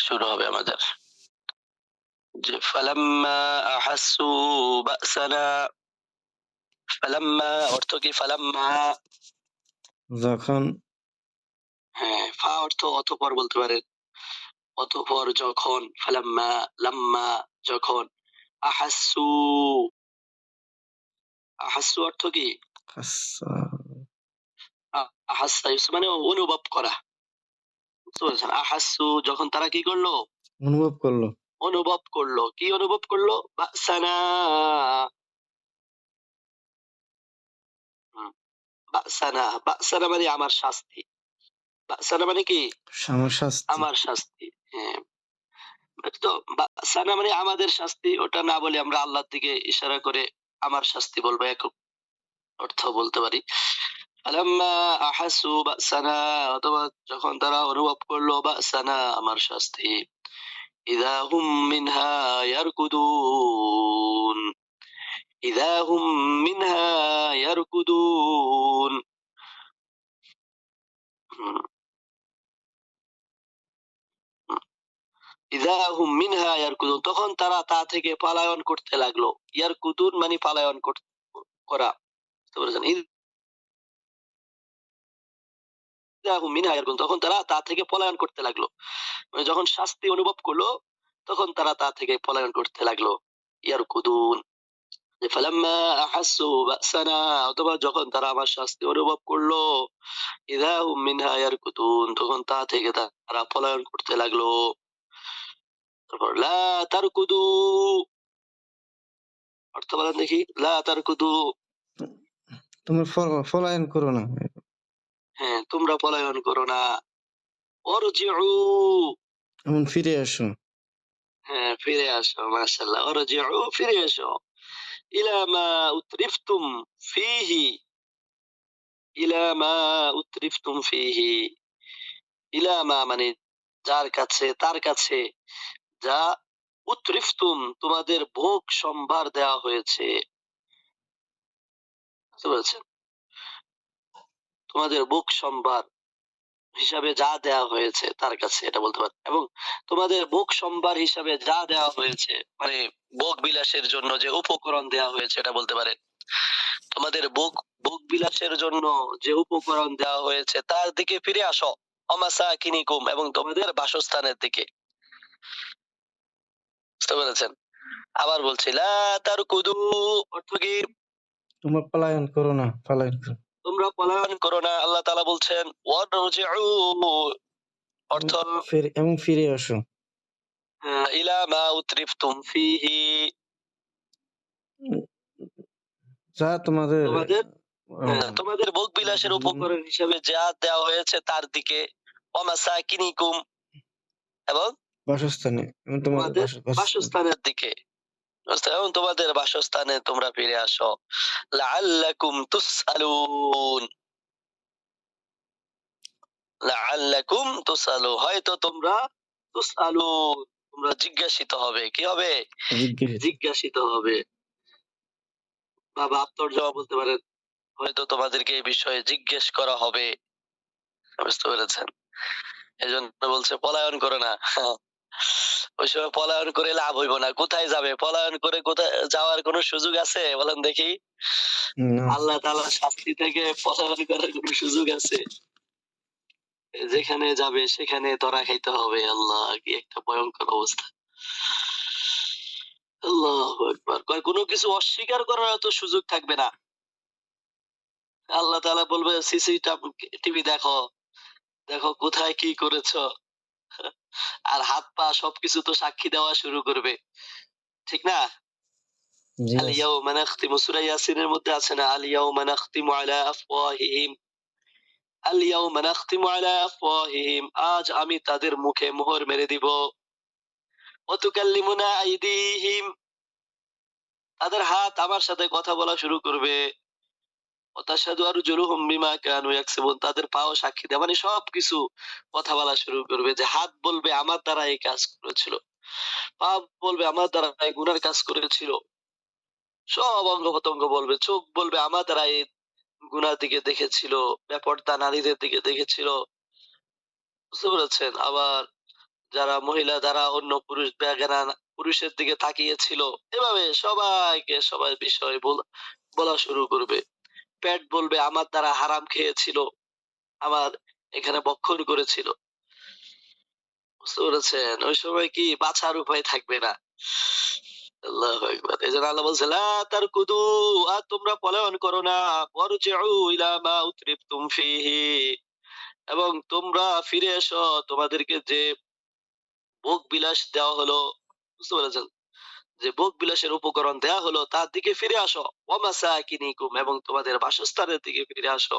শুরু হবে আমাদের। যে ফালাম্মা আহাসসু বা'সানা, ফালাম্মা অর্থ কি? ফালাম্মা, যখন, হ্যাঁ, ফা অর্থ অতঃপর বলতে পারেন। অতঃপর যখন, ফালাম্মা লাম্মা যখন, আহাসসু, আহাসসু অর্থ কি? হাস্সা, আহাসসা মানে অনুভব করা। বুঝতে পেরেছেন? আহাসসু যখন তারা কি করলো? অনুভব করলো। অনুভব করলো। কি অনুভব করলো? বা'সানা, হুম, বা'সানা, বা'সানা মানে আমার শাস্তি। বা'সানা মানে কি? আমার শাস্তি। আমার শাস্তি। হ্যাঁ। তো বা'সানা মানে আমাদের শাস্তি, ওটা না বলে আমরা আল্লাহর দিকে ইশারা করে আমার শাস্তি বলবো, একক অর্থ বলতে পারি। ফালাম্মা আহাসু বা'সানা, অথবা যখন তারা অনুভব করলো বা'সানা আমার শাস্তি, ইযা হুম মিনহা ইয়ারকুদুন, ইযা হুম মিনহা ইয়ারকুদুন। হুম, হুম। ইযা হুম মিনহা ইয়ারকুদুন, তখন তারা তা থেকে পলায়ন করতে লাগলো। ইয়ারকুদুন মানে পলায়ন করা। বুঝতে পেরেছেন? ইযা হুম মিনহা ইয়ারকুদুন, তখন তারা তা থেকে পলায়ন করতে লাগলো। মানে যখন শাস্তি অনুভব করলো, তখন তারা তা থেকে পলায়ন করতে লাগলো। ইয়ারকুদুন, যে ফালাম্মা আহাসসু বা'সানা, অথবা যখন তারা আমার শাস্তি অনুভব করলো, ইযা হুম মিনহা ইয়ারকুদুন, তখন তা থেকে তারা পলায়ন করতে লাগলো। তারপর লা তারকুদু, অর্থ বলেন দেখি। লা তারকুদু, তোমরা পলায়ন করো না। হ্যাঁ, তোমরা পলায়ন করো না। অরজিউ, এমন ফিরে আসো। হ্যাঁ, ফিরে আসো। মাশাআল্লাহ। অরজিউ, ফিরে এসো। ইলা মা উতরিফতুম ফিহি, ইলা মা উতরিফতুম ফিহি। ইলা মা মানে যার কাছে, তার কাছে, যা উতরিফতুম তোমাদের ভোগ সম্ভার দেওয়া হয়েছে। বুঝতে পেরেছেন? তোমাদের ভোগ সম্ভার হিসাবে যা দেওয়া হয়েছে তার কাছে, এটা বলতে পারেন। এবং তোমাদের ভোগ সম্ভার হিসাবে যা দেওয়া হয়েছে, মানে ভোগ বিলাসের জন্য যে উপকরণ দেওয়া হয়েছে, এটা বলতে পারেন। তোমাদের ভোগ ভোগ বিলাসের জন্য যে উপকরণ দেওয়া হয়েছে তার দিকে ফিরে আসো। অমাসাকিনিকুম, এবং তোমাদের বাসস্থানের দিকে। বুঝতে পেরেছেন? আবার বলছি, লা তারকুদু অর্থ কি? তোমরা পলায়ন করো না, পলায়ন করো। তোমরা পলায়ন করো না। আল্লাহ তাআলা বলছেন ওয়ারজিউ, অর্থ এবং ফিরে আসো। ইলা মা উতরিফতুম ফিহি, উম, যা তোমাদের তোমাদের, আহ, তোমাদের ভোগ বিলাসের উপকরণ হিসেবে যা দেওয়া হয়েছে তার দিকে। ওয়ামাসাকিনিকুম, এবং বাসস্থানে, এবং তোমাদের তোমাদের বাসস্থানে। বাসস্থানের দিকে। এবং তোমাদের বাসস্থানে তোমরা ফিরে আসো। লাআল্লাকুম তুসআলুন, লাআল্লাকুম তুসআলুন, হয়তো তোমরা তুসআলুন, তোমরা জিজ্ঞাসিত হবে। কি হবে? জিজ্ঞাসিত। জিজ্ঞাসিত হবে বা বাপ তর্জমা বলতে পারেন। হয়তো তোমাদেরকে এই বিষয়ে জিজ্ঞেস করা হবে। বুঝতে পেরেছেন? এজন্য বলছে পলায়ন করো না। ওই সময় পলায়ন করে লাভ হইব না। কোথায় যাবে? পলায়ন করে কোথায় যাওয়ার কোনো সুযোগ আছে? বলেন দেখি। না, আল্লাহ তাআলার শাস্তি থেকে পলায়ন করার কোনো সুযোগ আছে? যেখানে যাবে সেখানে ধরা খাইতে হবে। আল্লাহ, কি একটা ভয়ঙ্কর অবস্থা। আল্লাহু আকবার। কয় কোনো কিছু অস্বীকার করার তো সুযোগ থাকবে না। আল্লাহ তাআলা বলবে টিভি দেখো, দেখো কোথায় কি করেছো। আর হাত পা সবকিছু তো সাক্ষী দেওয়া শুরু করবে। ঠিক না? জি আল আছে। ইয়াউমা নাখতিমু, সূরা ইয়াসিনের মধ্যে আছে না? আল ইয়াউমা নাখতিমু আলা আফওয়াহিহিম, আল ইয়াউমা নাখতিমু আলা আফওয়াহিহিম, আজ আমি তাদের মুখে মোহর মেরে দিব। ওয়া তুকাল্লিমুনা আইদিহিম, তাদের হাত আমার সাথে কথা বলা শুরু করবে। ওয়া তাশহাদু আরজুলুহুম বিমা কানু ইয়াকসিবুন, তাদের পাও সাক্ষী দেয়। মানে সবকিছু কথা বলা শুরু করবে। যে হাত বলবে আমার দ্বারা এই কাজ করেছিল। পা বলবে আমার দ্বারা এই গুনার কাজ করেছিল। সব অঙ্গ-প্রত্যঙ্গ বলবে। চোখ বলবে আমার দ্বারা এই গুনার দিকে দেখেছিল, বেপরদা নারীদের দিকে দেখেছিল। বুঝতে পেরেছেন? আবার যারা মহিলা দ্বারা অন্য পুরুষ বেগানা পুরুষের দিকে তাকিয়েছিল, এভাবে সবাইকে সবার বিষয় বলা শুরু করবে। পেট বলবে আমার দ্বারা হারাম খেয়েছিল, আমার এখানে ভক্ষণ করেছিল। বুঝতে পেরেছেন? ওই সময় কি বাঁচার উপায় থাকবে না। আল্লাহু আকবার। এজন্য আল্লাহ বলছে, লা তারকুদু, আর তোমরা পলায়ন করো না। ওয়ারজিউ ইলা মা উতরিফতুম ফিহি, এবং তোমরা ফিরে এসো তোমাদেরকে যে ভোগ বিলাস দেওয়া হলো। বুঝতে পেরেছেন? যে ভোগ বিলাসের উপকরণ দেয়া হলো তার দিকে ফিরে আসো। ওয়া মাসাকিনিকুম, এবং তোমাদের বাসস্থানের দিকে ফিরে আসো।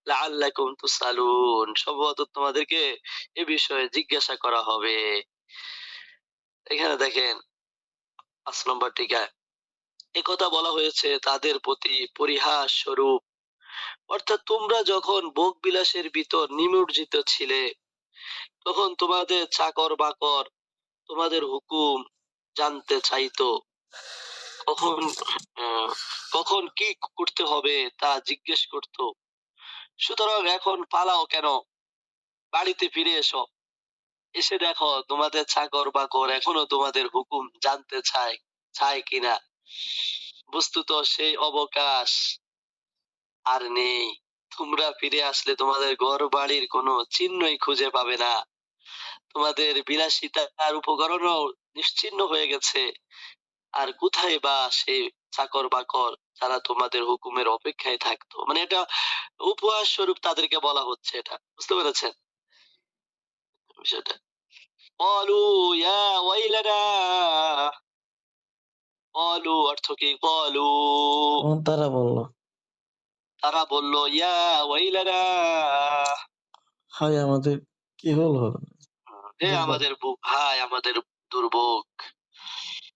লাআল্লাকুম তুসালুন, সম্ভবত তোমাদেরকে এ বিষয়ে জিজ্ঞাসা করা হবে। এখানে দেখেন ৫ নম্বর টিকায় একথা বলা হয়েছে তাদের প্রতি পরিহাস স্বরূপ। অর্থাৎ তোমরা যখন ভোগ বিলাসের ভিতর নিমজ্জিত ছিলে, তখন তোমাদের চাকর বাকর তোমাদের হুকুম জানতে চাইতো। কখন কখন কি করতে হবে তা জিজ্ঞেস করতো। সুতরাং এখন পালাও কেন? বাড়িতে ফিরে এসো। এসে দেখো তোমাদের চাকর বাকর এখনো তোমাদের হুকুম জানতে চায় কিনা। বস্তুত সেই অবকাশ আর নেই। তোমরা ফিরে আসলে তোমাদের ঘর বাড়ির কোনো চিহ্নই খুঁজে পাবে না। তোমাদের বিলাসিতার উপকরণও নিশ্চিহ্ন হয়ে গেছে। আর কোথায় বা সেই চাকর বাকর যারা তোমাদের হুকুমের অপেক্ষায় থাকতো। মানে এটা উপহাস স্বরূপ তাদেরকে বলা হচ্ছে এটা। বুঝতে পেরেছেন বিষয়টা? ক্বালু ইয়া ওয়াইলানা, ক্বালু অর্থ কি? ক্বালু, তখন তারা বলল, তারা বলল, ইয়া ওয়াইলানা, হায় আমাদের কি হলো? হে দুর্ভাগ্য। আমাদের হায় আমাদের দুর্ভোগ।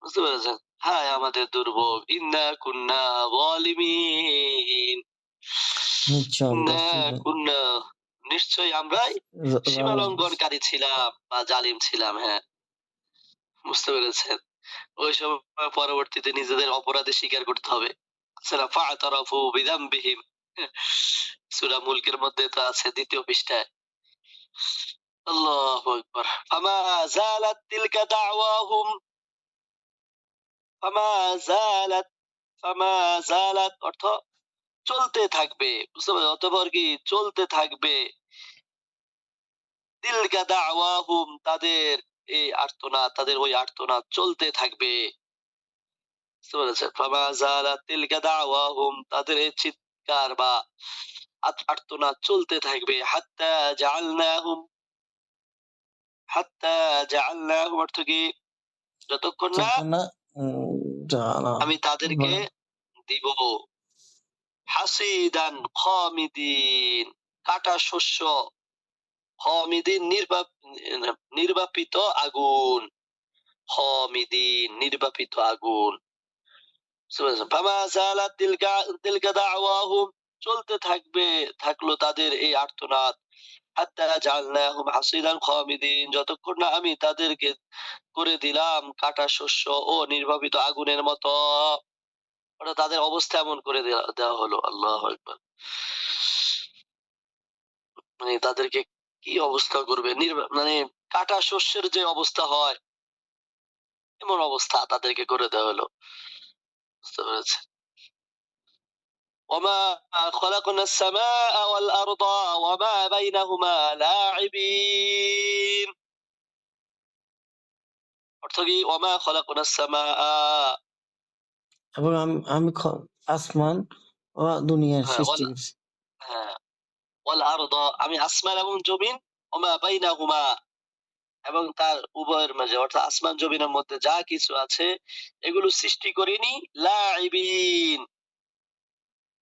বুঝতে পেরেছেন? হায় আমাদের দুর্ভোগ। ইন্না কুন্না যালিমিন, নিশ্চয় আমরা ইন্না ছিল কুন্না, নিশ্চয়ই আমরাই সীমা জালেম। লঙ্ঘনকারী ছিলাম বা জালিম ছিলাম। হ্যাঁ, বুঝতে পেরেছেন? ওই সময় পরবর্তীতে নিজেদের অপরাধে স্বীকার করতে হবে। ফাআতারাফু বিযামবিহিম, সূরা মুলকের মধ্যে তো আছে ২য় পৃষ্ঠায়। আল্লাহু আকবার। ফামা যালাত তিলকা দাওয়াহুম, ফামা যালাত, ফামা যালাত অর্থ চলতে থাকবে। বুঝতে পারছেন? অতঃপর কি চলতে থাকবে। তিলকা দাওয়াহুম, তাদের এই আর্তনাদ, তাদের ওই আর্তনাদ চলতে থাকবে। বুঝতে পেরেছেন? ফামা যালাত তিলকা দাওয়াহুম, তাদের এই চিৎকার বা আর্তনাদ চলতে থাকবে। হাত্তা জাআলনাহুম অর্থ কি? যতক্ষণ না তখন না জানা আমি তাদেরকে দিব হাসিদান খামিদিন, কাটা শস্য, খামিদিন নির্বাপিত আগুন, খামিদিন নির্বাপিত আগুন। বুঝতে পেরেছেন? ফামা যালাত তিলকা দাওয়াহুম, চলতে থাকলো তাদের এই আর্তনাদ। হাত্তা জাআলনাহুম হাসিদান খামিদিন, যতক্ষণ না আমি তাদেরকে করে দিলাম কাটা শস্য ও নির্বাপিত আগুনের মতো। অর্থাৎ তাদের অবস্থা এমন করে দেওয়া হলো। আল্লাহু আকবার। মানে তাদেরকে কি অবস্থা করবে? মানে কাটা শস্যের যে অবস্থা হয়, এমন অবস্থা তাদেরকে করে দেওয়া হলো। বুঝতে পেরেছেন? ওমা খলাকনাস সামাআ ওয়াল আরদা ওয়া মা বাইনাহুমা লাঈবিন, অর্থ কি? ওমা খলাকনাস সামাআ, এবং আমি আসমান ও দুনিয়ার হ্যাঁ, সৃষ্টি করছি। হ্যাঁ, ওয়াল আরদা, আমি আসমান এবং জমিন, ওমা বাইনাহুমা, এবং তার উভয়ের মাঝে, অর্থাৎ আসমান জমিনের মধ্যে যা কিছু আছে এগুলো সৃষ্টি করিনি লাঈবিন,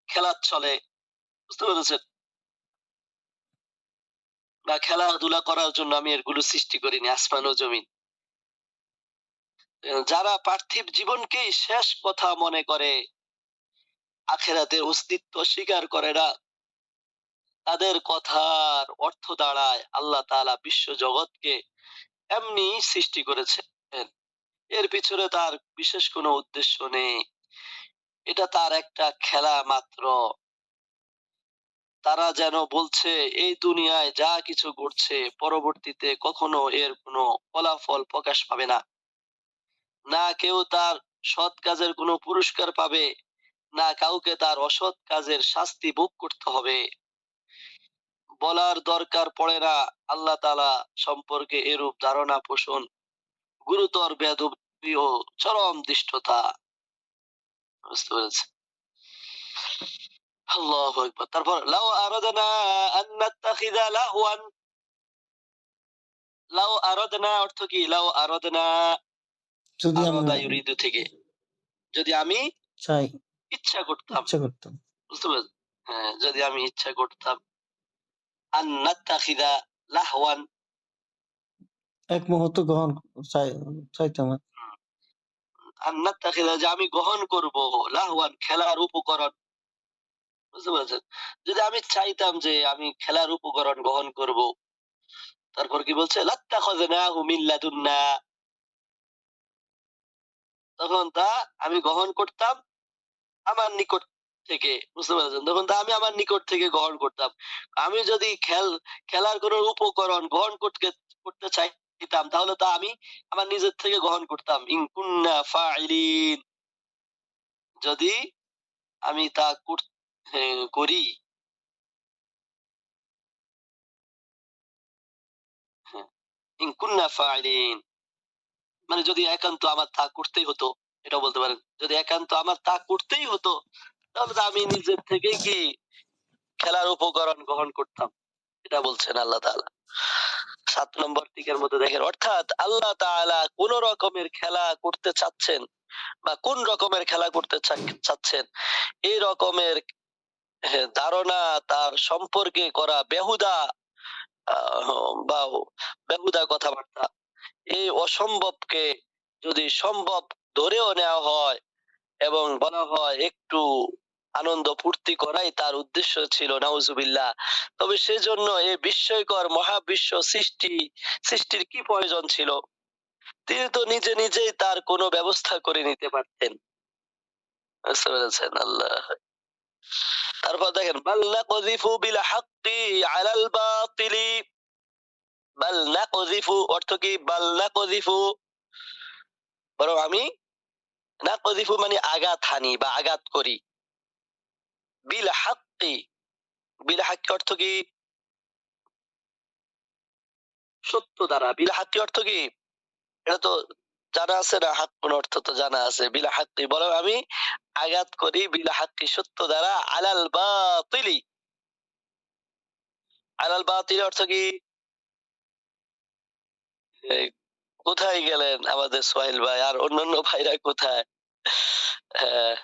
খেলার ছলে। বুঝতে পেরেছেন? বা খেলাধুলা করার জন্য আমি এগুলো সৃষ্টি করিনি আসমান ও জমিন। যারা পার্থিব জীবনকেই শেষ কথা মনে করে, আখেরাতের অস্তিত্ব স্বীকার করে না, তাদের কথার অর্থ দাঁড়ায় আল্লাহ তাআলা বিশ্ব জগৎকে এমনি সৃষ্টি করেছেন। এর পিছনে তার বিশেষ কোনো উদ্দেশ্য নেই। এটা তার একটা খেলা মাত্র। তারা যেন বলছে এই দুনিয়ায় যা কিছু ঘটছে পরবর্তীতে কখনো এর কোনো ফলাফল প্রকাশ পাবে না, না কেউ তার সৎ কাজের কোনো পুরস্কার পাবে, না কাউকে তার অসৎ কাজের শাস্তি ভোগ করতে হবে। বলার দরকার পড়ে না আল্লাহ তাআলা সম্পর্কে এরূপ ধারণা পোষণ গুরুতর বেয়াদবি ও চরম দৃষ্টতা। বুঝতে পেরেছি? আল্লাহু আকবার। তারপর লাউ আরাদনা আন নাত্তাখিযা লাহওয়ান, লাউ আরাদনা অর্থ কি? লাউ আরাদনা, যদি আমি আরাদা ইউরিদু থেকে, যদি আমি চাই, ইচ্ছা করতাম। ইচ্ছা করতাম, বুঝতে পেরেছেন? হ্যাঁ, যদি আমি ইচ্ছা করতাম আন নাত্তাখিযা লাহওয়ান, এক মুহূর্ত গ্রহণ চাইতাম আর। আন নাত্তাখিযা যে আমি গ্রহণ করব লাহওয়ান খেলার উপকরণ। বুঝতে পেরেছেন? যদি আমি চাইতাম যে আমি খেলার উপকরণ গ্রহণ করব, তারপর কি বলছে? লাত্তাখাযনাহু মিন লাদুন্না, তখন তা আমি গ্রহণ করতাম আমার নিকট থেকে। বুঝতে পেরেছেন? তখন তা আমি আমার নিকট থেকে গ্রহণ করতাম। আমি যদি খেলার কোনো উপকরণ গ্রহণ করতে চাইতাম তাহলে তা আমি আমার নিজের থেকে গ্রহণ করতাম। ইন কুন্না ফাইলিন, যদি আমি তা করি। হ্যাঁ, ইন কুন্না ফাইলিন মানে যদি একান্ত আমার তা করতেই হতো, এটাও বলতে পারেন। যদি একান্ত আমার তা করতেই হতো তাহলে তো আমি নিজের থেকেই কি খেলার উপকরণ গ্রহণ করতাম। এটা বলছেন আল্লাহ তাআলা। ৭ নম্বর দিকের মধ্যে দেখেন, অর্থাৎ আল্লাহ তাআলা কোন রকমের খেলা করতে চাচ্ছেন বা কোন রকমের খেলা করতে চাচ্ছেন এই রকমের ধারণা তার সম্পর্কে করা বেহুদা বা বেহুদা কথাবার্তা, এই অসম্ভবকে যদি সম্ভব ধরেও নেওয়া হয় এবং বলা হয় একটু আনন্দ ফুর্তি করাই তার উদ্দেশ্য ছিল, নাউজুবিল্লাহ, তবে সেজন্য এই বিস্ময়কর মহাবিশ্ব সৃষ্টির কি প্রয়োজন ছিল? তিনি তো নিজে নিজেই তার কোনো ব্যবস্থা করে নিতে পারতেন। বুঝতে পেরেছেন? আল্লাহ। তারপর দেখেন, বাল নাকযিফু বিল হাক্কি আলাল বাতিলি, বাল নাকযিফু অর্থ কি? বাল নাকযিফু, বরং আমি, নাকযিফু মানে আঘাত হানি বা আঘাত করি, বিল হাক্কি, বিল হাক্কি অর্থ কি? সত্য দ্বারা। বিল হাক্কি অর্থ কি? এটা তো জানা আছে না? হাক্কুন অর্থ তো জানা আছে। বিল হাক্কি, বরং আমি আঘাত করি বিল হাক্কি সত্য দ্বারা, আলাল বাতিলি, আলাল বাতিল অর্থ কি? এই, কোথায় গেলেন আমাদের সোহেল ভাই আর অন্যান্য ভাইরা কোথায়? হ্যাঁ,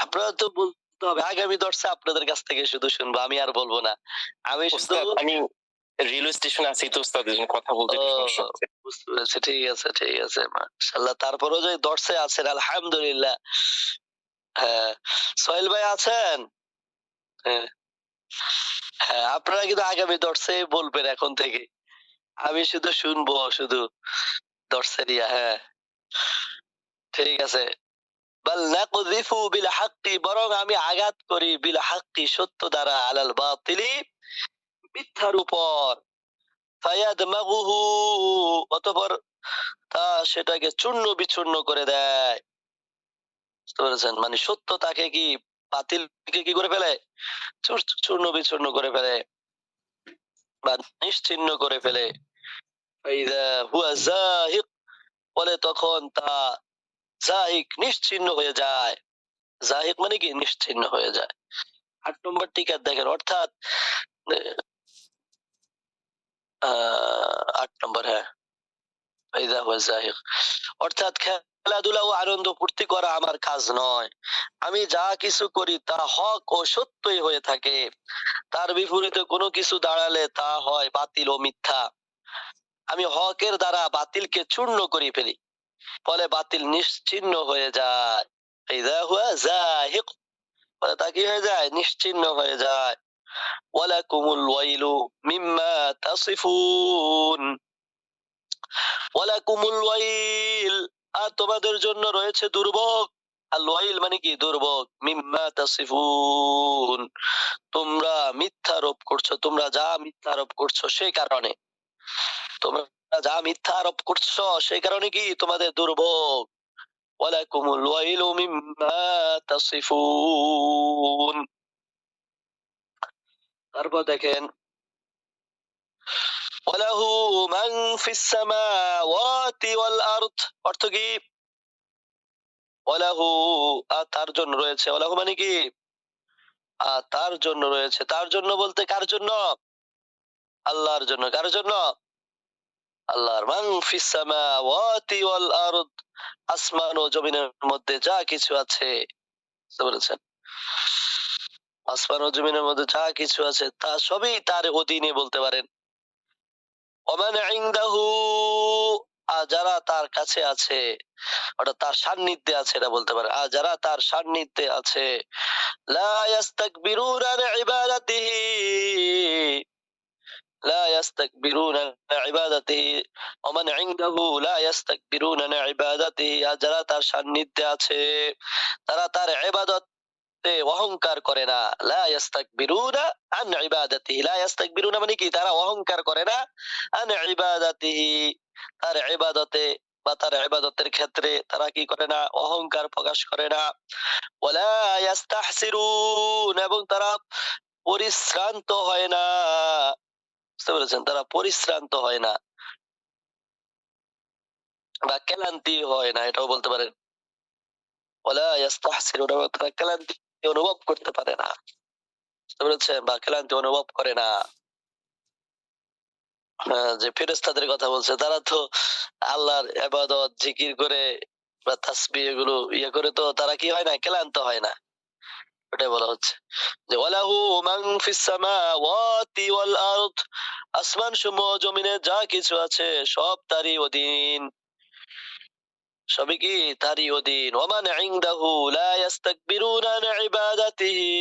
আপনারা তো বলতে হবে, আগামী দর্শে আপনাদের কাছ থেকে শুধু শুনবো, আমি আর বলবো না। আমি শুধু আমি রেলওয়ে স্টেশনে আছি তো উস্তাদ, এজন্য কথা বলতে একটু সমস্যা হচ্ছে। বুঝতে পেরেছি। ঠিক আছে, ঠিক আছে, মাশাআল্লাহ। তারপরেও যে দর্শে আছেন আলহামদুলিল্লাহ। হ্যাঁ, সোহেল ভাই আছেন? হ্যাঁ, হ্যাঁ, আপনারা কিন্তু আগামী দর্শে বলবেন এখন থেকে। আমি শুধু শুনবো, শুধু দর্শে নিয়া। হ্যাঁ, ঠিক আছে। বাল নাকযিফু বিল হাক্কি, বরং আমি আঘাত করি বিল হাক্কি সত্য দ্বারা, আলাল বাতিলি মিথ্যার উপর, ফায়াদমাগুহু অতঃপর তা সেটাকে চূর্ণ বিচূর্ণ করে দেয়। বুঝতে পেরেছেন? মানে সত্য তাকে কি বাতিলকে কি করে ফেলে? চূর্ণ বিচূর্ণ করে ফেলে বা নিশ্চিহ্ন করে ফেলে। ফাইদা হুয়া যাহিক, বলে তখন তা যাহিক নিশ্চিহ্ন হয়ে যায়। যাহিক মানে কি? নিশ্চিহ্ন হয়ে যায়। ৮ নম্বর টিকা দেখেন, অর্থাৎ ৮ নম্বর, হ্যাঁ, ফাইদা হুয়া যাহিক, অর্থাৎ খেলাধুলা ও আনন্দ ফুর্তি করা আমার কাজ নয়। আমি যা কিছু করি তা হক ও সত্যই হয়ে থাকে। তার বিপরীতে কোনো কিছু দাঁড়ালে তা হয় বাতিল ও মিথ্যা। আমি হকের দ্বারা বাতিলকে চূর্ণ করে ফেলি, ফলে বাতিল নিশ্চিহ্ন হয়ে যায়। ফাইদা হুয়া যাহিক, ফলে তা কি হয়ে যায়? নিশ্চিহ্ন হয়ে যায়। ওয়ালাকুমুল ওয়াইলু মিম্মা তাসিফুন, ওয়ালাকুমুল ওয়াইল, আর তোমাদের জন্য রয়েছে দুর্ভোগ, আল ওয়াইল মানে কি দুর্ভোগ, মিম্মা তাসিফুন তোমরা মিথ্যা আরোপ করছো, তোমরা যা মিথ্যা আরোপ করছো সেই কারণে, তোমরা যা মিথ্যা আরোপ করছো সেই কারণে কি তোমাদের দুর্ভোগ। ওয়ালাকুমুল ওয়াইলু মিম্মা তাসিফুন। তারপর দেখেন ওয়ালাহু মান ফিস সামাওয়াতি ওয়াল আরদ, অর্থ কি ওয়ালাহু তার জন্য রয়েছে, ওয়ালাহু মানে কি তার জন্য রয়েছে, তার জন্য বলতে কার জন্য? আল্লাহর জন্য। কার জন্য? আল্লাহর। মান ফিস সামাওয়াতি ওয়াল আরদ, আসমান ও জমিনের মধ্যে যা কিছু আছে, বুঝতে পেরেছেন? আসমান ও জমিনের মধ্যে যা কিছু আছে তা সবই তার অধীনে বলতে পারেন। ওমান ইনদাহু যারা তার কাছে আছে, অর্থাৎ তার সান্নিধ্যে আছে এটা বলতে পারে, যারা তার সান্নিধ্যে আছে, লা ইয়াস্তাকবিরুনা আন ইবাদাতিহি, লা ইয়াস্তাকবিরুনা আন ইবাদাতিহি, ওমান ইনদাহু লা ইয়াস্তাকবিরুনা আন ইবাদাতিহি, যারা তার সান্নিধ্যে আছে তারা তার ইবাদত অহংকার করে না। লা ইয়াস্তাকবিরুনা আন ইবাদাতিহি, লা ইয়াস্তাকবিরুনা মানে কি তারা অহংকার করে না, আন ইবাদাতিহি তার ইবাদতে বা তার ইবাদতের ক্ষেত্রে তারা কি করে না, অহংকার প্রকাশ করে না। ওয়ালা ইয়াস্তাহসিরুন এবং তারা পরিশ্রান্ত হয় না, বুঝতে পেরেছেন? তারা পরিশ্রান্ত হয় না বা ক্লান্তি হয় না, এটাও বলতে পারেন। ওয়ালা ইয়াস্তাহসিরুন এবং তারা ক্লান্তি অনুভব করতে পারে না, বুঝতে পেরেছেন? বা ক্লান্তি অনুভব করে না। যে ফেরেশতাদের কথা বলছে তারা তো আল্লাহর ইবাদত জিকির করে বা তাসবিহ এগুলো ইয়ে করে তো তারা কি হয় না, ক্লান্ত হয় না, ওটাই বলা হচ্ছে যে ওয়ালাহু মান ফিস সামাওয়াতি ওয়াল আরদ, আসমান সমূহ জমিনে যা কিছু আছে সব তারই অধীন, সবই কি তারই অধীন। ওয়ামান ইনদাহু লা ইয়াস্তাকবিরুনা আন ইবাদাতিহি,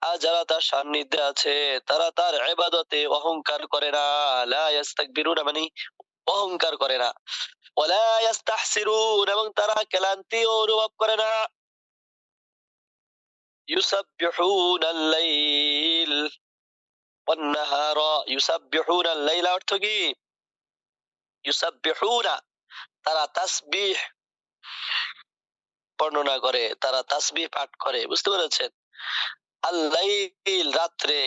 আর যারা তার সান্নিধ্যে আছে তারা তার ইবাদতে অহংকার করে না। লা ইয়াস্তাকবিরুনা মানে অহংকার করে না। ওয়ালা ইয়াস্তাহসিরুন এবং তারা ক্লান্তি অনুভব করে না। ইউসাব্বিহুনাল লাইল ওয়ান নাহারা, ইউসাব্বিহুনাল লাইলা অর্থ কি ইউসাব্বিহুনা তারা তাসবিহ বর্ণনা করে, তারা তাসবিহ পাঠ করে, বুঝতে পেরেছেন? আল লাইল রাত্রে,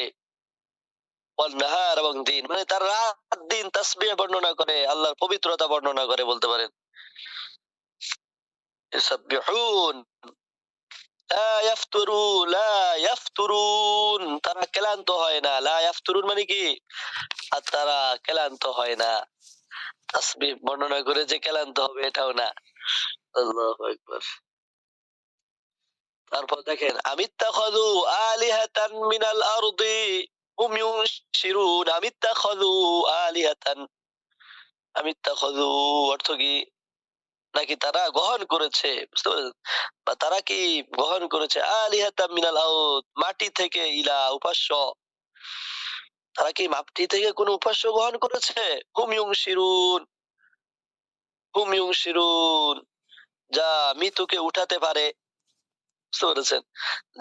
ওয়ান নাহার এবং দিন, মানে তারা রাত দিন তাসবিহ বর্ণনা করে, আল্লাহর পবিত্রতা বর্ণনা করে বলতে পারেন। ইউসাব্বিহুন লা ইয়াফতুরু লা ইয়াফতুরুন তারা ক্লান্ত হয় না। লা ইয়াফতুরুন মানে কি আর তারা ক্লান্ত হয় না, তাসবিহ বর্ণনা করে যে ক্লান্ত হবে এটাও না। আল্লাহু আকবার। তারপর দেখেন আমিত্তাখাযু আলিহাতান মিনাল আরদি হুম ইউনশিরুন, আমিত্তাখাযু আলিহাতান, আমিত্তাখাযু অর্থ কি নাকি তারা গ্রহণ করেছে, বুঝতে পারছেন? বা তারা কি গ্রহণ করেছে আলিহাতাম মিনাল আরদ মাটি থেকে ইলা উপাস্য, তারা কি মাটি থেকে কোন উপাস্য গ্রহণ করেছে? হুম ইউনশিরুন, হুম ইউনশিরুন যা মৃতকে উঠাতে পারে, বুঝতে পেরেছেন?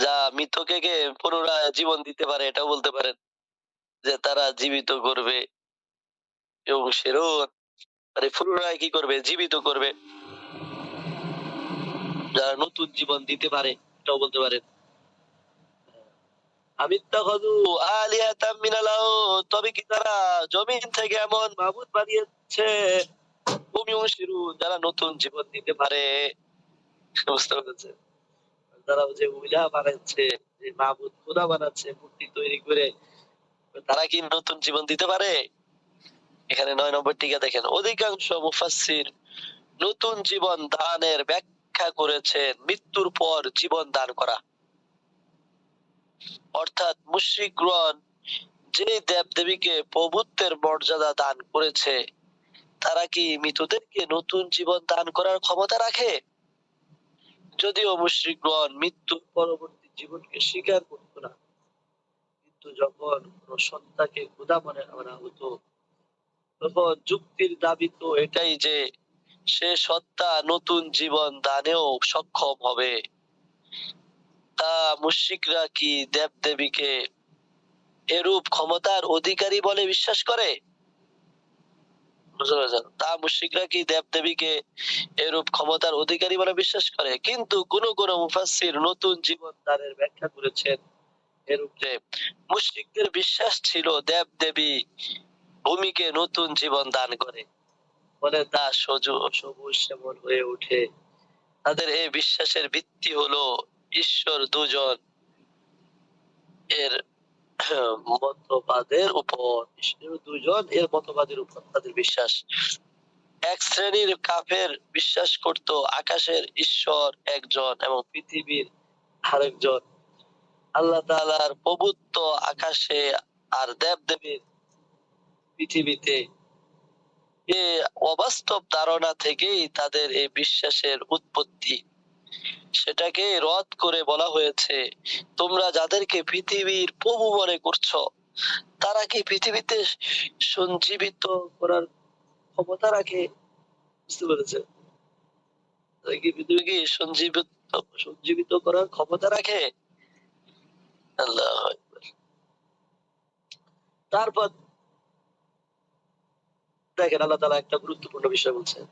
যা মৃতকে পুনরায় জীবন দিতে পারে, এটাও বলতে পারেন যে তারা জীবিত করবে। ইউনশিরুন মানে পুনরায় কি করবে, জীবিত করবে, যারা নতুন জীবন দিতে পারে, এটাও বলতে পারেন। আমিত্তাখাযু আলিহাতাম মিনাল আরদ তবে কি তারা জমিন থেকে এমন মাবুদ বানিয়েছে, হুম ইউনশিরুন যারা নতুন জীবন দিতে পারে, বুঝতে পেরেছেন? তারা যে উইলা বানাচ্ছে, যে মাবুদ খোদা বানাচ্ছে মূর্তি তৈরি করে, তারা কি নতুন জীবন দিতে পারে? এখানে 9 নম্বর টিকা দেখেন, অধিকাংশ মুফাসসির নতুন জীবন দানের ব্যাখ্যা করেছেন মৃত্যুর পর জীবন দান করা, অর্থাৎ মুশরিকগণ যে দেবদেবীকে প্রভুত্বের মর্যাদা দান করেছে তারা কি মৃতদেরকে নতুন জীবন দান করার ক্ষমতা রাখে? যদিও মুশরিকগণ মৃত্যুর পরবর্তী জীবনকে স্বীকার করত না, কিন্তু যখন কোন সত্তাকে খোদা মনে করা হতো তখন যুক্তির দাবি তো এটাই যে সে সত্তা নতুন জীবন দানেও সক্ষম হবে। তা মুশরিকরা কি দেব দেবীকে এরূপ ক্ষমতার অধিকারী বলে বিশ্বাস করে? বুঝতে পেরেছেন? তা মুশরিকরা কি দেব দেবীকে এরূপ ক্ষমতার অধিকারী বলে বিশ্বাস করে? কিন্তু কোন কোন মুফাসসির নতুন জীবন দানের ব্যাখ্যা করেছেন এরূপ যে মুশরিকদের বিশ্বাস ছিল দেব দেবী ভূমিকে নতুন জীবন দান করে, ফলে তা সবুজ শ্যামল হয়ে ওঠে। তাদের এই বিশ্বাসের ভিত্তি হলো ঈশ্বর দুজন এর মতবাদের উপর। ঈশ্বর দুজন এর মতবাদের উপর তাদের বিশ্বাস। এক শ্রেণীর কাফের বিশ্বাস করত আকাশের ঈশ্বর একজন এবং পৃথিবীর আরেকজন। আল্লাহ তাআলার প্রভুত্ব আকাশে আর দেব দেবীর পৃথিবীতে। এ অবাস্তব ধারণা থেকেই তাদের এই বিশ্বাসের উৎপত্তি। সেটাকে রদ করে বলা হয়েছে, তোমরা যাদেরকে পৃথিবীর প্রভু মনে করছো তারা কি পৃথিবীতে সঞ্জীবিত করার ক্ষমতা রাখে? বুঝতে পেরেছেন? তারা কি পৃথিবী কি সঞ্জীবিত করার ক্ষমতা রাখে? আল্লাহু আকবার। তারপর দেখেন আল্লাহ তাআলা একটা গুরুত্বপূর্ণ বিষয় বলছেন,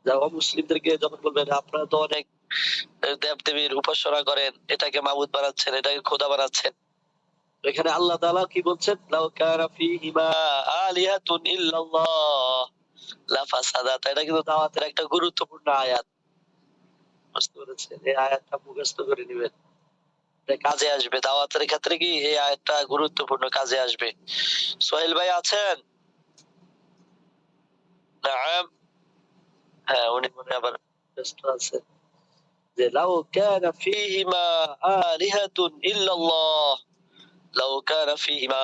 যা অমুসলিমদেরকে যখন বলবেন আপনারা তো অনেক দেব দেবীর উপাসনা করেন, এটাকে মাবুদ বানাচ্ছেন, এটাকে খোদা বানাচ্ছেন। তো এখানে আল্লাহ তাআলা কি বলছেন, লাউ কানা ফীহিমা আলিহাতুন ইল্লাল্লাহ লাফাসাদাতা। এটা কিন্তু দাওয়াতের একটা গুরুত্বপূর্ণ আয়াত। বুঝতে পেরেছেন? এই আয়াতটা মুখস্থ করে নিবেন, এটা কাজে আসবে দাওয়াতের ক্ষেত্রে। কি এই আয়াতটা গুরুত্বপূর্ণ, কাজে আসবে। সোহেল ভাই আছেন? নাম। হ্যাঁ, উনি মনে হয় আবার ব্যস্ত আছেন। যে লাউ কানা ফীহিমা আলিহাতুন ইল্লাল্লাহ, লাউ কানা ফীহিমা,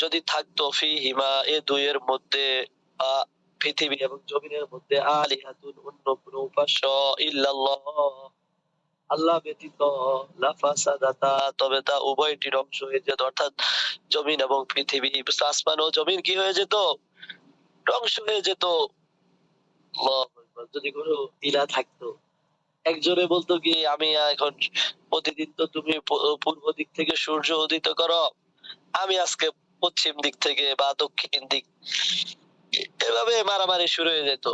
যদি থাকতো ফীহিমা এ দুইয়ের মধ্যে, পৃথিবী এবং জমিনের মধ্যে, আলিহাতুন অন্য কোন উপাস্য, ইল্লাল্লাহ আল্লাহ ব্যতীত, লাফাসাদাতা তবে তা উভয়টি ধ্বংস হয়ে যেত। অর্থাৎ জমিন এবং পৃথিবী, আসমান ও জমিন কি হয়ে যেত? ধ্বংস হয়ে যেত। আল্লাহু আকবার। যদি কোনো ইলা থাকতো, একজনে বলতো কি আমি এখন প্রতিদিন তো তুমি পূর্ব দিক থেকে সূর্য উদিত করো, আমি আজকে পশ্চিম দিক থেকে বা দক্ষিণ দিক, এভাবে মারামারি শুরু হয়ে যেত।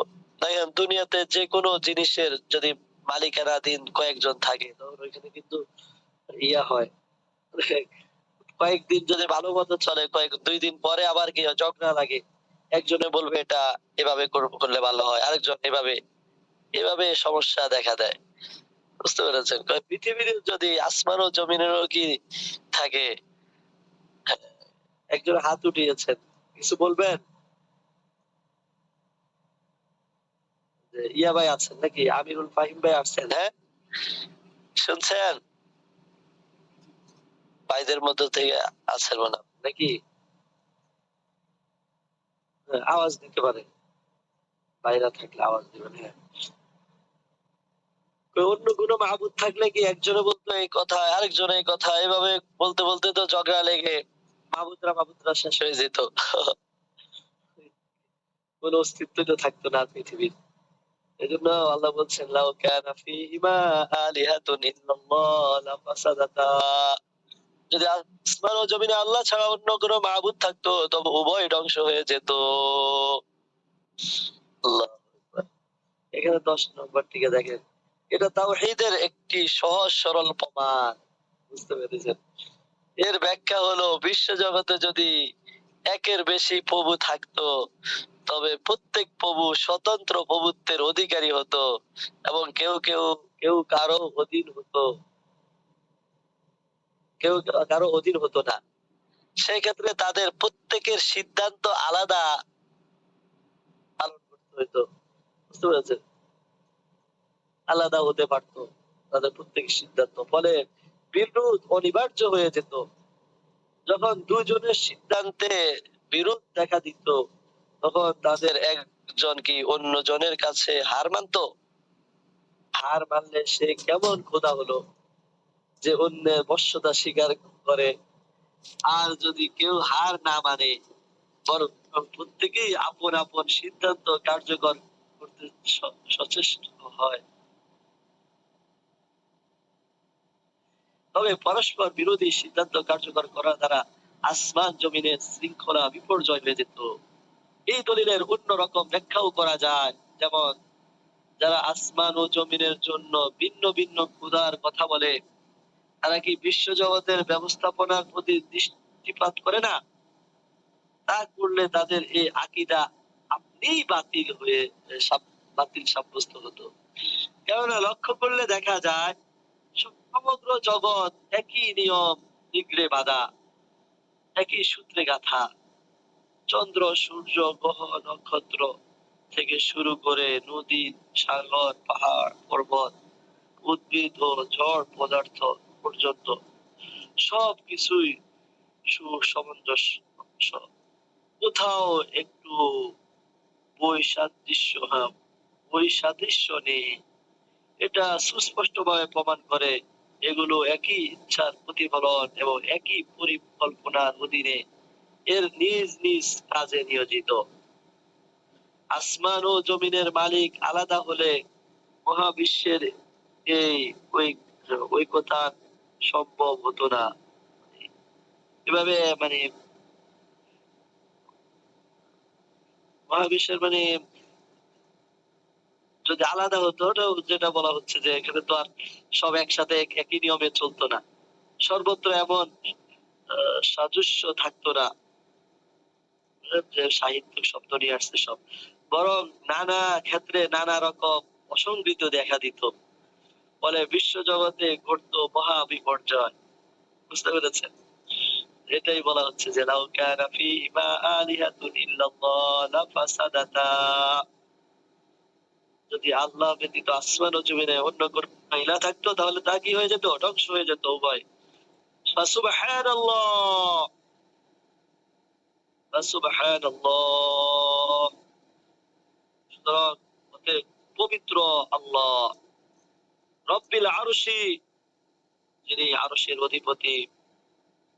দেখেন দুনিয়াতে যে কোনো জিনিসের যদি মালিকানাধীন কয়েকজন থাকে তখন ওইখানে কিন্তু ইয়া হয়, কয়েকদিন যদি ভালো মতো চলে, দুই দিন পরে আবার কি হয়, ঝগড়া লাগে। একজনে বলবে এটা এভাবে করলে ভালো হয়, আরেকজন এভাবে, এভাবে সমস্যা দেখা দেয়। বুঝতে পেরেছেন? পৃথিবীর যদি আসমান ও জমিনেরও কি থাকে। একজন হাত উঠিয়েছেন, কিছু বলবেন? যে ইয়া ভাই আছেন নাকি? আমিরুল ফাহিম ভাই আছেন? হ্যাঁ, শুনছেন? ভাইদের মধ্যে থেকে আছেন মনে হয়, নাকি? হ্যাঁ, আওয়াজ দিতে পারেন, বাইরে থাকলে আওয়াজ দিবেন। হ্যাঁ, অন্য কোনো মাহবুদ থাকলে কি একজনে বলতো এই কথা, আরেকজন এই কথা, এভাবে বলতে বলতে তো ঝগড়া লেগে মাহবুদরা শেষ হয়ে যেত। কোন অস্তিত্ব তো থাকতো না পৃথিবীর। এজন্য আল্লাহ বলছেন, লাউ কানা ফীহিমা আলিহাতুন ইল্লাল্লাহ লাফাসাদাতা, যদি আসমান ও জমিনে আল্লাহ ছাড়া অন্য কোনো মাহবুদ থাকতো তবে উভয় ধ্বংস হয়ে যেত। আল্লাহু আকবার। এখানে 10 নম্বর থেকে দেখেন, এটা তাওহীদের একটি সহজ সরল প্রমাণ। বুঝতে পেরেছেন? এর ব্যাখ্যা হলো বিশ্ব জগতে যদি একের বেশি প্রভু থাকতো তবে প্রত্যেক প্রভু স্বতন্ত্র প্রভুত্বের অধিকারী হতো এবং কেউ কেউ কেউ কারো অধীন হতো, কেউ কারো অধীন হতো না। সেই ক্ষেত্রে তাদের প্রত্যেকের সিদ্ধান্ত আলাদা পালন করতে হতো। বুঝতে পেরেছেন? আলাদা হতে পারতো তাদের প্রত্যেকের সিদ্ধান্ত, ফলে বিরোধ অনিবার্য হয়ে যেত। যখন দুজনের সিদ্ধান্তে বিরোধ দেখা দিত তখন তাদের একজন কি অন্য জনের কাছে হার মানতো? হার মানলে সে কেমন খোদা হলো যে অন্যের বশ্যতা স্বীকার করে। আর যদি কেউ হার না মানে বরং প্রত্যেকেই আপন আপন সিদ্ধান্ত কার্যকর করতে সচেষ্ট হয়। তবে পরস্পর বিরোধী সিদ্ধান্ত কার্যকর করা দ্বারা আসমান জমিনের শৃঙ্খলা বিপর্যয় হয়ে যেত। এই দলিলের অন্য রকম ব্যাখ্যাও করা যায়, যেমন যারা আসমান ও জমিনের জন্য ভিন্ন ভিন্ন ক্ষুধার কথা বলে, তারা কি বিশ্বজগতের ব্যবস্থাপনার প্রতি দৃষ্টিপাত করে না? তা করলে তাদের এই আকীদা আপনিই বাতিল সাব্যস্ত হতো। কেননা লক্ষ্য করলে দেখা যায় সমগ্র জগৎ একই নিয়ম নিগ্রে বাঁধা, একই সূত্রে গাঁথা। চন্দ্র, সূর্য, গ্রহ, নক্ষত্র থেকে শুরু করে নদী, সাগর, পাহাড়, পর্বত, উদ্ভিদ ও জড় পদার্থ পর্যন্ত সবকিছুই সুসামঞ্জস্য। কোথাও একটু বৈসাদৃশ্য নেই। এটা সুস্পষ্টভাবে প্রমাণ করে এগুলো একই ইচ্ছার প্রতিফলন এবং একই পরিকল্পনার অধীনে এর নিজ নিজ কাজে নিয়োজিত। আসমান ও জমিনের মালিক আলাদা হলে মহাবিশ্বের এই ঐকতা সম্ভব হতো না। এভাবে মহাবিশ্বের যদি আলাদা হতো, যেটা বলা হচ্ছে যে এখানে তো আর সব একসাথে একই নিয়মে চলতো না, সর্বত্র এমন সাদৃশ্য থাকতো না যে সাহিত্য শব্দ নিয়ে আসছে সব, বরং নানা ক্ষেত্রে নানা রকম অসঙ্গিত দেখা দিত। ফলে বিশ্ব জগতে ঘটতো মহা বিপর্যয়। বুঝতে পেরেছেন? এটাই বলা হচ্ছে যে লাউ কানা ফীহিমা আলিহাতুন ইল্লাল্লাহ লাফাসাদাতা, যদি আল্লাহ ব্যতীত আসমান ও জমিনে অন্য কোনো ইলাহ থাকতো তাহলে তা কি হয়ে যেত? ধ্বংস হয়ে যেত উভয়। ফাসুবহানাল্লাহ, ফাসুবহানাল্লাহ। সুতরাং পবিত্র আল্লাহ, রব্বিল আরশি, যিনি আরশের অধিপতি,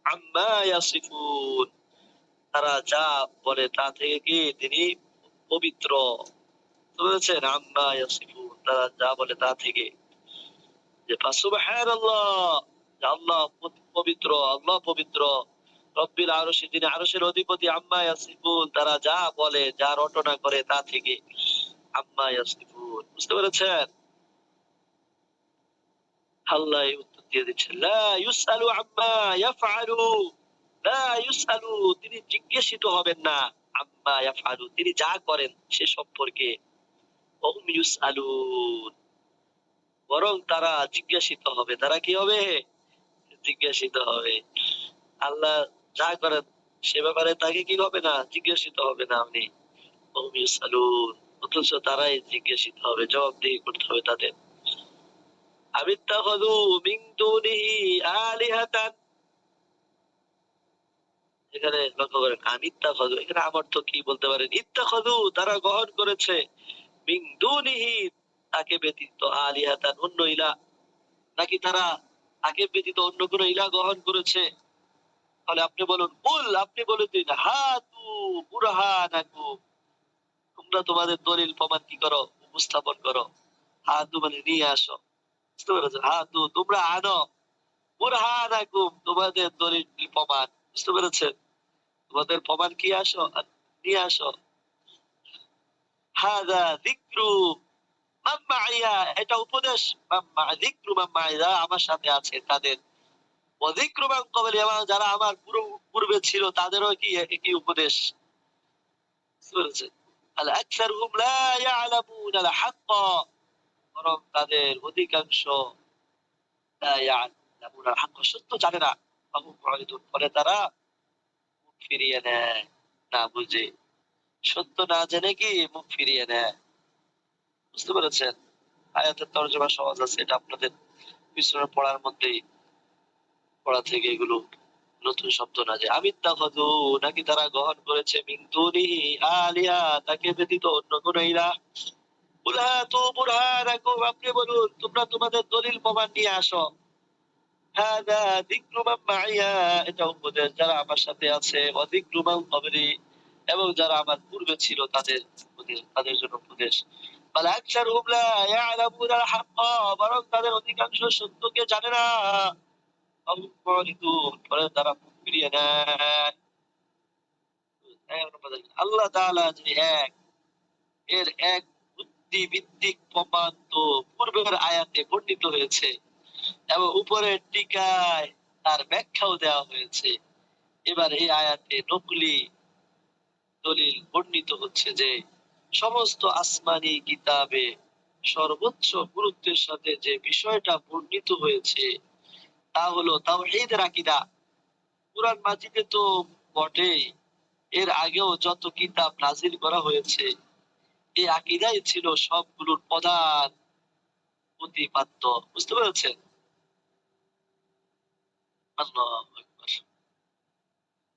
আম্মা ইয়াসিফুন, তারা যা বলে তা থেকে কি তিনি পবিত্র। বুঝেছেন? আম্মা ইয়াসিফুন, তারা যা বলে তা থেকে। যে ফাসুবহানাল্লাহ, আল্লাহ পবিত্র, আল্লাহ পবিত্র, রব্বিল আরশি, যিনি আরশের অধিপতি, আম্মা ইয়াসিফুন, তারা যা বলে যা রটনা করে তা থেকে। আম্মা ইয়াসিফুন, বুঝতে পেরেছেন? আল্লাহ উত্তর দিয়ে দিচ্ছেন, লা ইউসআলু আম্মা ইয়াফআলু, লা ইউসআলু, তিনি জিজ্ঞাসিত হবেন না, আম্মা ইয়াফআলু, তিনি যা করেন সে সম্পর্কে, ওহুম ইউসআলুন, বরং তারা জিজ্ঞাসিত হবে। তারা কি হবে? জিজ্ঞাসিত হবে। আল্লাহ যা করেন সে ব্যাপারে তাকে কি হবে না? জিজ্ঞাসিত হবে না আপনি। ওহুম ইউসআলুন, অথচ তারাই জিজ্ঞাসিত হবে, জবাবদিহি করতে হবে তাদের। আমিত্তাখাযু মিন দুনিহি আলিহাতান, এখানে লক্ষ্য করেন, আমিত্তাখাযু, এখানে আমার তো কি বলতে পারেন, ইত্তাখাযু, তারা গ্রহণ করেছে, মিন দুনিহি, তাকে ব্যতীত, আলিহাতান, অন্য ইলাহ, নাকি তারা তাকে ব্যতীত অন্য কোন ইলাহ গ্রহণ করেছে? তাহলে আপনি বলুন, আপনি বলে দিন, হাতু বুরহানাকুম, তোমরা তোমাদের দলিল প্রমাণ কি করো, উপস্থাপন করো। হাতু নিয়ে আসো। বুঝতে পেরেছো? হাতু, তোমরা আনো, বুরহানাকুম, তোমাদের দলিল প্রমাণ। বুঝতে পেরেছেন? তোমাদের প্রমাণ কি আসো, নিয়ে আসো। হাদা যিকরু মান মাইয়া, এটা উপদেশ, যিকরু মান মাইয়া, আমার সাথে আছে তাদের, ওয়া যিকরু মান ক্বাবলি, এবং যারা আমার পূর্বে ছিল তাদেরও কি একই উপদেশ। বুঝতে পেরেছেন? আল আকসারুহুম লা ইয়ালামুনা আল হাক্কা, বরং তাদের অধিকাংশ লা ইয়ালামুনা আল হাক্কা, সত্য জানে না। ফাহুম মুরিদুন, ফলে তারা মুখ ফিরিয়ে নেয়, না বুঝে, সত্য না জেনে কি মুখ ফিরিয়ে নেয়। বুঝতে পেরেছেন? আয়াতের তর্জমা সহজ আছে, এটা আপনাদের পিছনে পড়ার মধ্যেই, পড়া থেকে এগুলো নতুন শব্দ না। যে আমিত্তাখাযু, নাকি তারা গ্রহণ করেছে, মিন দুনিহি আলিহা, তাকে ব্যতীত অন্য কোন ইলাহ। কুল হাতু বুরহানাকুম, আপনি বলুন তোমরা তোমাদের দলিল প্রমাণ নিয়ে আসো। হাদা যিকরু মান মাইয়া, এটা উপদেশ যারা আমার সাথে আছে, ওয়া যিকরু মান ক্বাবলি, এবং যারা আমার পূর্বে ছিল তাদের জন্য উপদেশ। বাল আকসারুহুম লা ইয়ালামুনাল হাক্কা, বরং তাদের অধিকাংশ সত্যকে জানে না। ফাহুম মুরিদুন, পরে তারা মুখ ফিরিয়ে নেয়। আল্লাহ তাআলা যে এক, এর এক বুদ্ধি ভিত্তিক প্রমাণ তো পূর্বের আয়াতে বর্ণিত হয়েছে এবং উপরের টিকায় তার ব্যাখ্যাও দেওয়া হয়েছে। এবার এই আয়াতে নকলি দলিল বর্ণিত হচ্ছে যে সমস্ত আসমানি কিতাবে সর্বোচ্চ গুরুত্বের সাথে যে বিষয়টা বর্ণিত হয়েছে তা হলো তাওহীদের আকীদা। কুরআন মাজিদে তো বটেই, এর আগেও যত কিতাব নাজিল করা হয়েছে এই আকীদাই ছিল সবগুলোর প্রধান প্রতিপাদ্য। বুঝতে পেরেছেন? আল্লাহু আকবার।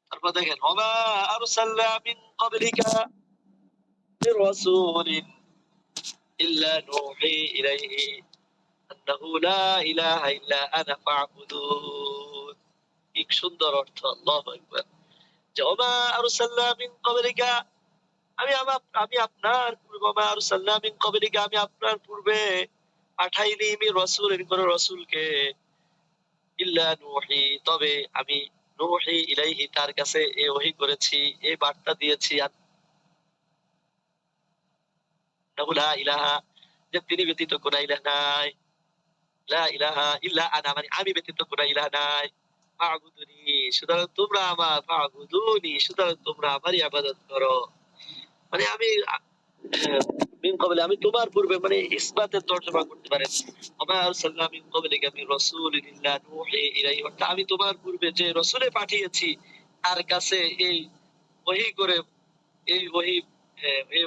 তারপর দেখেন, ওমা আরসালনা মিন ক্বাবলিকা মির রাসূলিন ইল্লা নূহি ইলাইহি আন্নাহু লা ইলাহা ইল্লা আনা ফা'বুদুন। কি সুন্দর অর্থ! আল্লাহু আকবার। যে ওমা আরসালনা মিন ক্বাবলিকা, আমি আপনার পূর্বে, ওমা আরসালনা মিন ক্বাবলিকা, আমি আপনার পূর্বে পাঠাইনি মির রাসূলিন কোন রাসূলকে, ইল্লা নূহি, তবে আমি নূহি ইলাইহি, তার কাছে এই ওহী করেছি, এই বার্তা দিয়েছি, আন্নাহু লা ইলাহা, যে তিনি ব্যতীত কোন ইলাহ নাই, লা ইলাহা ইল্লা আনা, মানে আমি ব্যতীত কোন ইলাহ নাই, ফা'বুদুনি, সুতরাং তোমরা আমার, ফা'বুদুনি, সুতরাং তোমরা আমারই ইবাদত করো। মানে আমি মিন ক্বাবলি, আমি তোমার পূর্বে, মানে ইসবাতের তর্জমা করতে পারেন। ওমা আরসালনা মিন ক্বাবলিকা মির রাসূলিন ইল্লা নূহি ইলাইহি, অর্থাৎ আমি তোমার পূর্বে যে রাসূলে পাঠিয়েছি তার কাছে এই ওহী করে, এই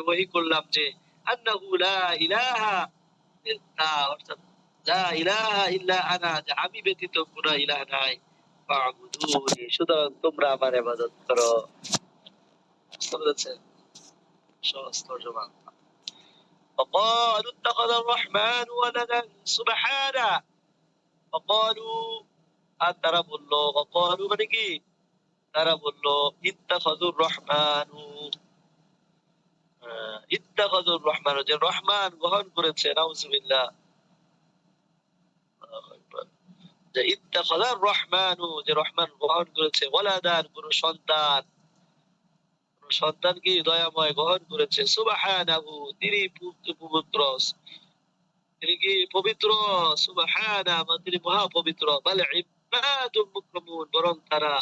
ওহী করলাম যে আন্নাহু লা ইলাহা, তা অর্থাৎ লা ইলাহা ইল্লা আনা, যে আমি ব্যতীত কোন ইলাহ নাই, ফা'বুদুনি, সুতরাং তোমরা আমার ইবাদত করো। বুঝতে পেরেছেন? সহজ তর্জমা। وقالوا اتخذ الرحمن ولدا سبحانه, وقالوا, আর তারা বললো, وقالوا মানে কি, তারা বললো ইত্তাখাযুর রহমানু, ইত্তাখাযুর রহমানু, যে রহমান গ্রহণ করেছে, নাউযুবিল্লাহ, আল্লাহু আকবার। যে ইত্তাখাযার রহমানু, যে রহমান গ্রহণ করেছে, ওয়ালাদান, কোন সন্তান, কোন সন্তান কি দয়াময় গ্রহণ করেছে, সুবহানাহু, তিনি পবিত্র, তিনি কি পবিত্র, সুবহানা, তিনি মহা পবিত্র, বাল ইবাদুম মুকরামুন, বরং তারা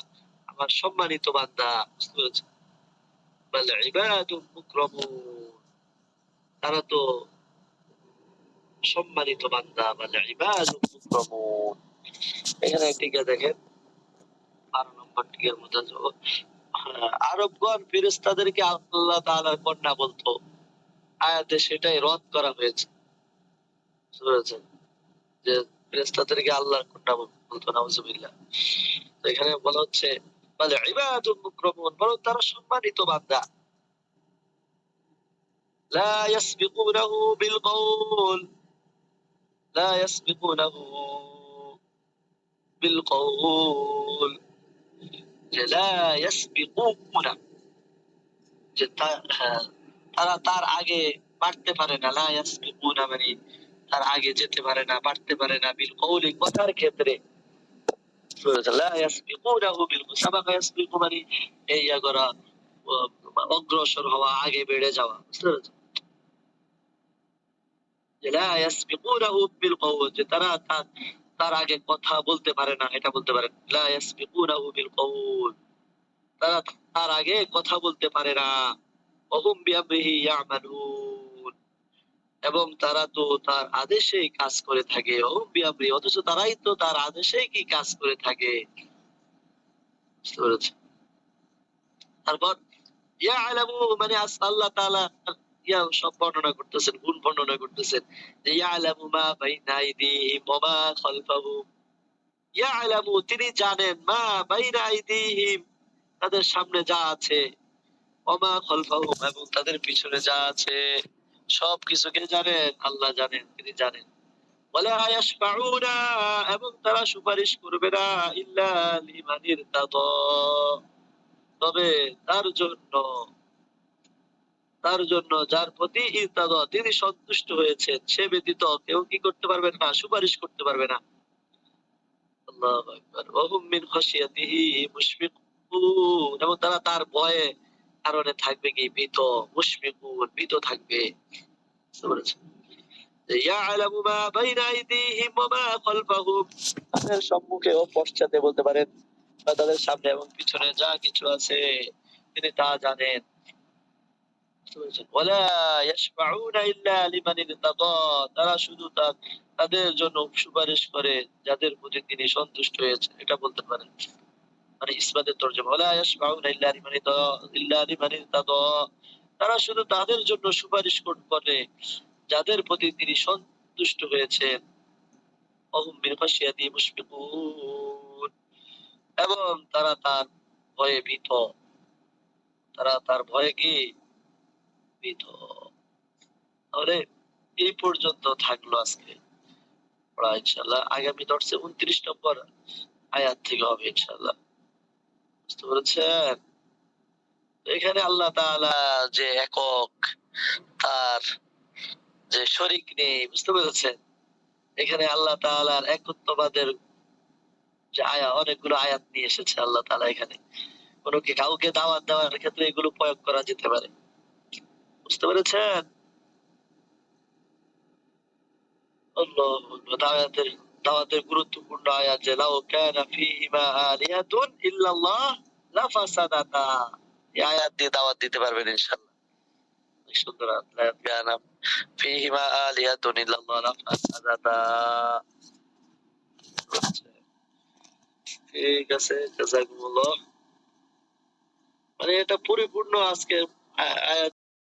আমার সম্মানিত বান্দা। বুঝতে পেরেছেন? বাল ইবাদুম মুকরামুন, তারা তো সম্মানিত বান্দা, বাল ইবাদুম মুকরামুন। এখানে টিকা দেখেন, 12 নম্বর টিকার মধ্যে যাবো। আরবগণ ফেরেশতাদেরকে আল্লাহ তাআলার কন্যা বলতো, আয়াতে সেটাই রদ করা হয়েছে। বুঝতে পেরেছেন? যে ফেরেশতাদেরকে আল্লাহর কন্যা বলতো, নাউযুবিল্লাহ। তো এখানে বলা হচ্ছে বলে ইবাদুল মুকরামুন, বরং তারা সম্মানিত বান্দা। লা ইয়াসবিকুনাহু বিল কওল, লা ইয়াসবিকুনাহু বিল কওল, যে লা ইয়াসবিকুনা, যে তারা তার আগে বাড়তে পারে না, লা ইয়াসবিকুনা মানে তার আগে যেতে পারে না, বাড়তে পারে না, বিল কওলি, কথার ক্ষেত্রে। লা ইয়াসবিকুনাহু বিল, সাবাকা ইয়াসবিকু মানে এই ইয়া করা, অগ্রসর হওয়া, আগে বেড়ে যাওয়া। বুঝতে পেরেছেন? যে লা ইয়াসবিকুনাহু বিল কওল, যে তারা তার আগে কথা বলতে পারে না, এটা বলতে পারেন, লা ইয়াসবিকুনাহু বিল কওল, তারা তার আগে কথা বলতে পারে না, ওহুম বিআমরিহি ইয়ামালুন, এবং তারা তো তার আদেশেই কাজ করে থাকে, ওহুম বিআমরি, অথচ তারাই তো তার আদেশেই কি কাজ করে থাকে। বুঝতে পেরেছেন? তারপর ইয়ালামু মানে আল্লাহ তাআলা ইয়া সব বর্ণনা করতেছেন, গুণ বর্ণনা করতেছেন, যে ইয়ালামু মা বাইনা আইদিহিম ওয়া মা খালফাহুম, ইয়ালামু, তিনি জানেন, মা বাইনা আইদিহিম, তাদের সামনে যা আছে, ওয়া মা খালফাহুম, এবং তাদের পিছনে যা আছে, সব কিছুকে জানেন, আল্লাহ জানেন, তিনি জানেন। ওয়ালা ইয়াশফাউনা, এবং তারা সুপারিশ করবে না, ইল্লা লিমান ইরতাদা, তবে তার জন্য, তার জন্য যার প্রতি ইরতাদা তিনি সন্তুষ্ট হয়েছেন সে ব্যতীত কেউ কি করতে পারবে না, সুপারিশ করতে পারবে না। আল্লাহু আকবার। ওয়া হুম মিন খাশিয়াতিহি মুশফিকুন, এবং তারা তার ভয়ে কারণে থাকবে কি ভীত, মুশফিকুন ভীত থাকবে। বুঝতে পেরেছেন? ইয়ালামু মা বাইনা আইদিহিম ওয়া মা খালফাহুম, তাদের সম্মুখে ও পশ্চাতে বলতে পারেন, বা তাদের সামনে এবং পিছনে যা কিছু আছে তিনি তা জানেন। বুঝতে পেরেছেন? ওয়ালা ইয়াশফাউনা ইল্লা লিমান ইরতাদা, তারা শুধু তাদের জন্য সুপারিশ করে যাদের প্রতি তিনি সন্তুষ্ট হয়েছেন, এটা বলতে পারেন। মানে ইসবাতের তরজমা, ওয়ালা ইয়াশফাউনা ইল্লা লিমান ইরতাদা, তারা শুধু তাদের জন্য সুপারিশ করে যাদের প্রতি তিনি সন্তুষ্ট হয়েছেন। ওহুম মিন খাশিয়াতিহি মুশফিকুন, এবং তারা তার ভয়ে ভীত, তারা তার ভয়ে কি ভীত। তাহলে এই পর্যন্ত থাকলো আজকে পড়া, ইনশাআল্লাহ আগামী দর্শে 29 নম্বর আয়াত থেকে হবে ইনশাআল্লাহ। বুঝতে পেরেছেন? তো এখানে আল্লাহ তাআলা যে একক, তার যে শরীক নেই, বুঝতে পেরেছেন? এখানে আল্লাহ তাআলার একত্ববাদের যে অনেকগুলো আয়াত নিয়ে এসেছে আল্লাহ তাআলা এখানে। কাউকে দাওয়াত দেওয়ার ক্ষেত্রে এগুলো প্রয়োগ করা যেতে পারে। বুঝতে পেরেছেন? আল্লাহু আকবার। দাওয়াতের গুরুত্বপূর্ণ আয়াত যে লাউ কানা ফীহিমা আলিহাতুন ইল্লাল্লাহ লাফাসাদাতা, এই আয়াত দিয়ে দাওয়াত দিতে পারবেন ইনশাআল্লাহ। অনেক সুন্দর আয়াত। লা কানা ফীহিমা আলিহাতুন ইল্লাল্লাহ লাফাসাদাতা। ঠিক আছে, জাযাকুমুল্লাহ। মানে এটা পরিপূর্ণ আজকে আয়াত